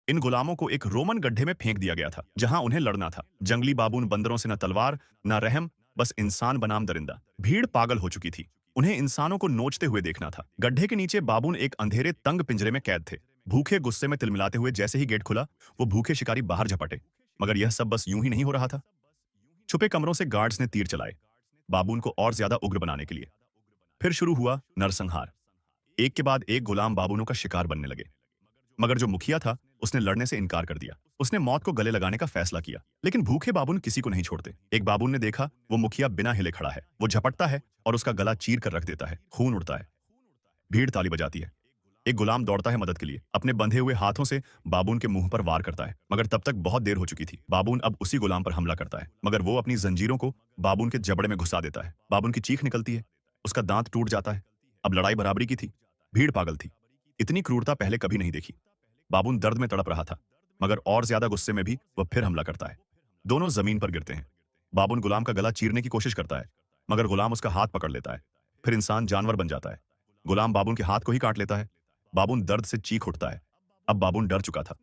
इन गुलामों को एक रोमन गड्ढे में फेंक दिया गया था, जहां उन्हें लड़ना था। जंगली बाबून बंदरों से न तलवार, न रहम, बस इंसान बनाम दरिंदा। भीड़ पागल हो चुकी थी। उन्हें इंसानों को नोचते हुए देखना था। गड्ढे के नीचे बाबून एक अंधेरे तंग पिंजरे में कैद थे। भूखे गुस्से में तिलमिलाते हुए जैसे ही गेट खुला, वो भूखे शिकारी बाहर झपटे। मगर यह सब बस यूं ही नहीं हो रहा था। छुपे कमरों से गार्ड्स ने तीर चलाए, बाबून को और ज्यादा उग्र बनाने के लिए। फिर शुरू हुआ नरसंहार। एक के बाद एक गुलाम बाबूनों का शिकार बनने लगे। मगर जो मुखिया था, उसने लड़ने से इनकार कर दिया। उसने मौत को गले लगाने का फैसला किया। लेकिन भूखे बाबून किसी को नहीं छोड़ते। एक बाबून ने देखा, वो मुखिया बिना हिले खड़ा है। वो झपटता है और उसका गला चीर कर रख देता है। खून उड़ता है। भीड़ ताली बजाती है। एक गुलाम दौड़ता है मदद के लिए। अपने बंधे हुए हाथों से बाबून के मुंह पर वार करता है। मगर तब तक बहुत देर हो चुकी थी। बाबून अब उसी गुलाम पर हमला करता है, मगर वो अपनी जंजीरों को बाबून के जबड़े में घुसा देता है। बाबून की चीख निकलती है। उसका दांत टूट जाता है। अब लड़ाई बराबरी की थी। भीड़ पागल थी। इतनी क्रूरता पहले कभी नहीं देखी। बाबून दर्द में तड़प रहा था, मगर और ज्यादा गुस्से में भी वह फिर हमला करता है। दोनों जमीन पर गिरते हैं। बाबून गुलाम का गला चीरने की कोशिश करता है, मगर गुलाम उसका हाथ पकड़ लेता है। फिर इंसान जानवर बन जाता है। गुलाम बाबून के हाथ को ही काट लेता है। बाबून दर्द से चीख उठता है। अब बाबून डर चुका था।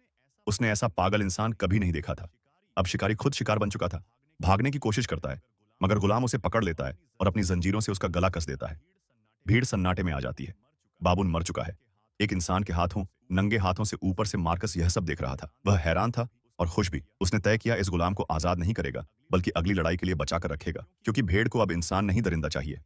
उसने ऐसा पागल इंसान कभी नहीं देखा था। अब शिकारी खुद शिकार बन चुका था। भागने की कोशिश करता है, मगर गुलाम उसे पकड़ लेता है और अपनी जंजीरों से उसका गला कस देता है। भीड़ सन्नाटे में आ जाती है। बाबून मर चुका है। एक इंसान के हाथों, नंगे हाथों से ऊपर से मार्कस यह सब देख रहा था। वह हैरान था और खुश भी। उसने तय किया इस गुलाम को आजाद नहीं करेगा, बल्कि अगली लड़ाई के लिए बचा कर रखेगा, क्योंकि भेड़ को अब इंसान नहीं दरिंदा चाहिए।